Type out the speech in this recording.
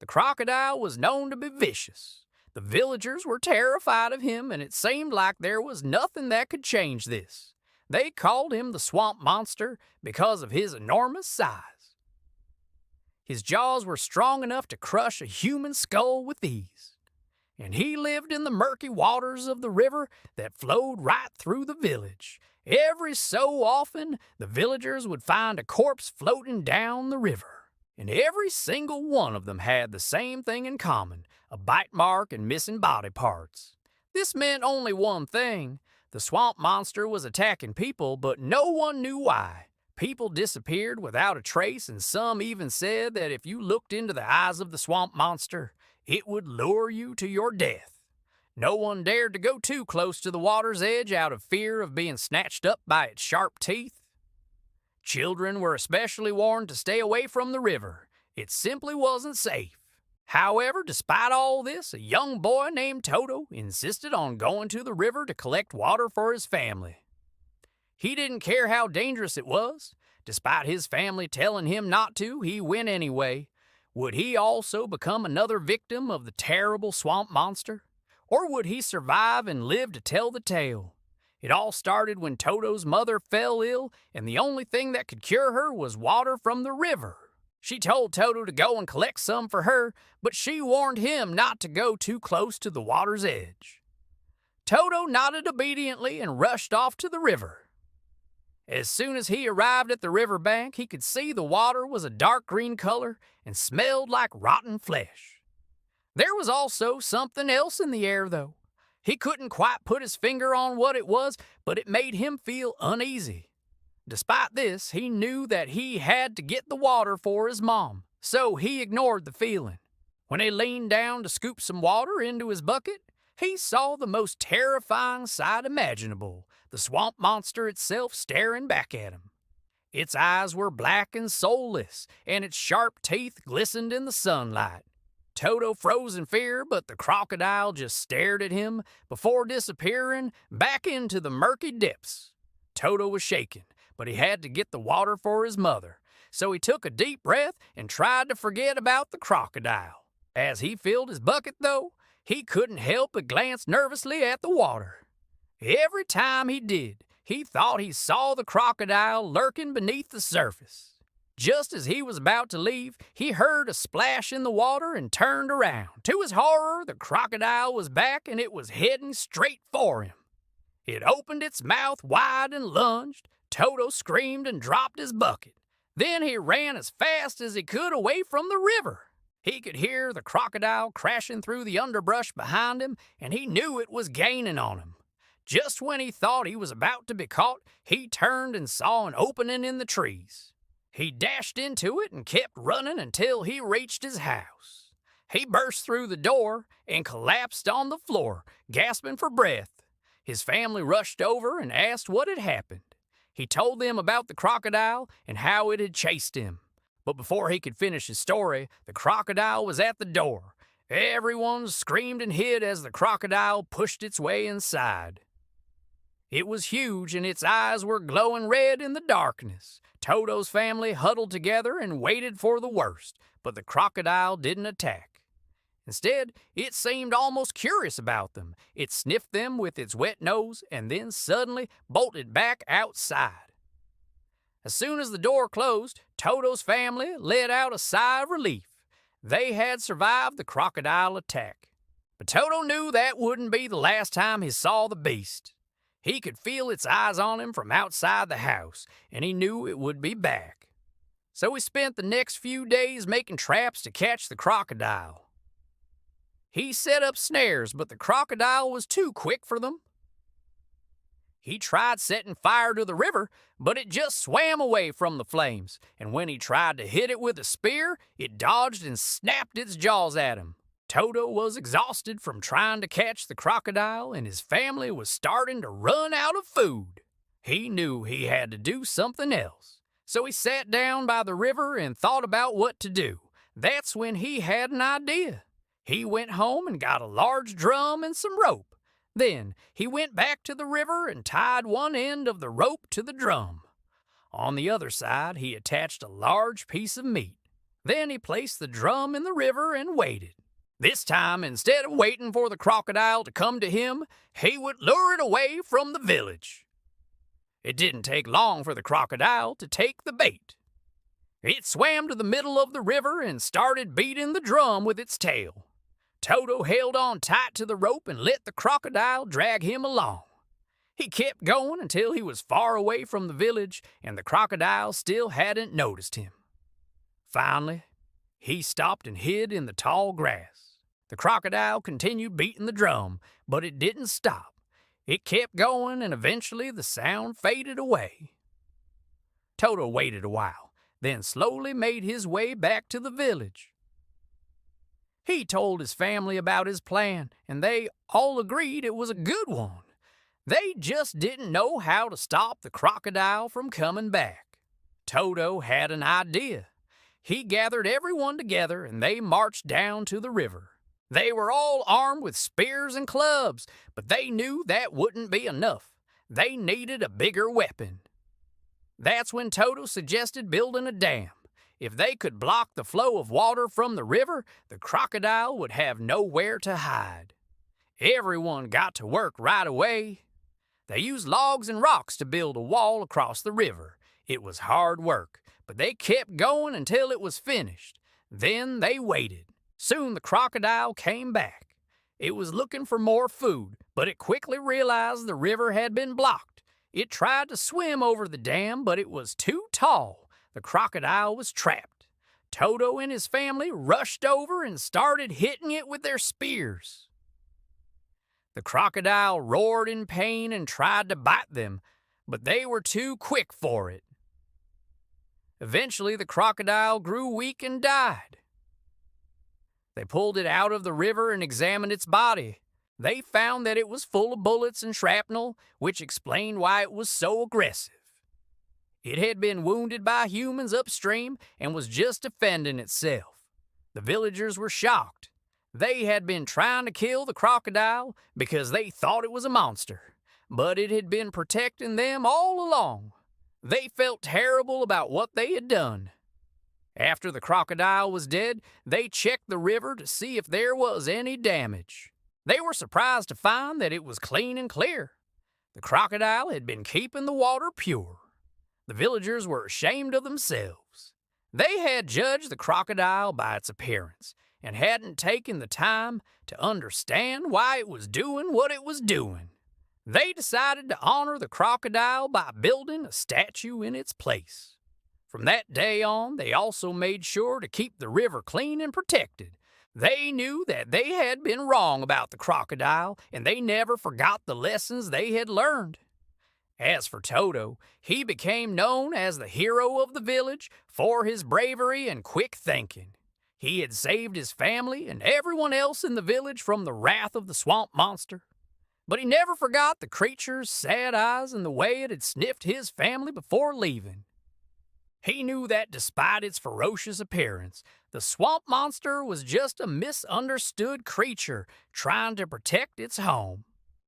The crocodile was known to be vicious. The villagers were terrified of him, and it seemed like there was nothing that could change this. They called him the swamp monster because of his enormous size. His jaws were strong enough to crush a human skull with ease, and he lived in the murky waters of the river that flowed right through the village. Every so often, the villagers would find a corpse floating down the river, and every single one of them had the same thing in common: a bite mark and missing body parts. This meant only one thing: the swamp monster was attacking people, but no one knew why. People disappeared without a trace, and some even said that if you looked into the eyes of the swamp monster, it would lure you to your death. No one dared to go too close to the water's edge out of fear of being snatched up by its sharp teeth. Children were especially warned to stay away from the river. It simply wasn't safe. However, despite all this, a young boy named Toto insisted on going to the river to collect water for his family. He didn't care how dangerous it was. Despite his family telling him not to, he went anyway. Would he also become another victim of the terrible swamp monster? Or would he survive and live to tell the tale? It all started when Toto's mother fell ill, and the only thing that could cure her was water from the river. She told Toto to go and collect some for her, but she warned him not to go too close to the water's edge. Toto nodded obediently and rushed off to the river. As soon as he arrived at the river bank, he could see the water was a dark green color and smelled like rotten flesh. There was also something else in the air, though. He couldn't quite put his finger on what it was, but it made him feel uneasy. Despite this, he knew that he had to get the water for his mom, so he ignored the feeling. When he leaned down to scoop some water into his bucket, he saw the most terrifying sight imaginable: the swamp monster itself staring back at him. Its eyes were black and soulless, and its sharp teeth glistened in the sunlight. Toto froze in fear, but the crocodile just stared at him before disappearing back into the murky depths. Toto was shaking, but he had to get the water for his mother, so he took a deep breath and tried to forget about the crocodile. As he filled his bucket, though, he couldn't help but glance nervously at the water. Every time he did, he thought he saw the crocodile lurking beneath the surface. Just as he was about to leave, he heard a splash in the water and turned around. To his horror, the crocodile was back, and it was heading straight for him. It opened its mouth wide and lunged. Toto screamed and dropped his bucket. Then he ran as fast as he could away from the river. He could hear the crocodile crashing through the underbrush behind him, and he knew it was gaining on him. Just when he thought he was about to be caught, he turned and saw an opening in the trees. He dashed into it and kept running until he reached his house. He burst through the door and collapsed on the floor, gasping for breath. His family rushed over and asked what had happened. He told them about the crocodile and how it had chased him. But before he could finish his story, the crocodile was at the door. Everyone screamed and hid as the crocodile pushed its way inside. It was huge, and its eyes were glowing red in the darkness. Toto's family huddled together and waited for the worst, but the crocodile didn't attack. Instead, it seemed almost curious about them. It sniffed them with its wet nose and then suddenly bolted back outside. As soon as the door closed, Toto's family let out a sigh of relief. They had survived the crocodile attack. But Toto knew that wouldn't be the last time he saw the beast. He could feel its eyes on him from outside the house, and he knew it would be back. So he spent the next few days making traps to catch the crocodile. He set up snares, but the crocodile was too quick for them. He tried setting fire to the river, but it just swam away from the flames, and when he tried to hit it with a spear, it dodged and snapped its jaws at him. Toto was exhausted from trying to catch the crocodile, and his family was starting to run out of food. He knew he had to do something else, so he sat down by the river and thought about what to do. That's when he had an idea. He went home and got a large drum and some rope. Then he went back to the river and tied one end of the rope to the drum. On the other side, he attached a large piece of meat. Then he placed the drum in the river and waited. This time, instead of waiting for the crocodile to come to him, he would lure it away from the village. It didn't take long for the crocodile to take the bait. It swam to the middle of the river and started beating the drum with its tail. Toto held on tight to the rope and let the crocodile drag him along. He kept going until he was far away from the village and the crocodile still hadn't noticed him. Finally, he stopped and hid in the tall grass. The crocodile continued beating the drum, but it didn't stop. It kept going, and eventually the sound faded away. Toto waited a while, then slowly made his way back to the village. He told his family about his plan, and they all agreed it was a good one. They just didn't know how to stop the crocodile from coming back. Toto had an idea. He gathered everyone together, and they marched down to the river. They were all armed with spears and clubs, but they knew that wouldn't be enough. They needed a bigger weapon. That's when Toto suggested building a dam. If they could block the flow of water from the river, the crocodile would have nowhere to hide. Everyone got to work right away. They used logs and rocks to build a wall across the river. It was hard work, but they kept going until it was finished. Then they waited. Soon the crocodile came back. It was looking for more food, but it quickly realized the river had been blocked. It tried to swim over the dam, but it was too tall. The crocodile was trapped. Toto and his family rushed over and started hitting it with their spears. The crocodile roared in pain and tried to bite them, but they were too quick for it. Eventually, the crocodile grew weak and died. They pulled it out of the river and examined its body. They found that it was full of bullets and shrapnel, which explained why it was so aggressive. It had been wounded by humans upstream and was just defending itself. The villagers were shocked. They had been trying to kill the crocodile because they thought it was a monster, but it had been protecting them all along. They felt terrible about what they had done. After the crocodile was dead, they checked the river to see if there was any damage. They were surprised to find that it was clean and clear. The crocodile had been keeping the water pure. The villagers were ashamed of themselves. They had judged the crocodile by its appearance and hadn't taken the time to understand why it was doing what it was doing. They decided to honor the crocodile by building a statue in its place. From that day on, they also made sure to keep the river clean and protected. They knew that they had been wrong about the crocodile, and they never forgot the lessons they had learned. As for Toto, he became known as the hero of the village for his bravery and quick thinking. He had saved his family and everyone else in the village from the wrath of the swamp monster. But he never forgot the creature's sad eyes and the way it had sniffed his family before leaving. He knew that despite its ferocious appearance, the swamp monster was just a misunderstood creature trying to protect its home.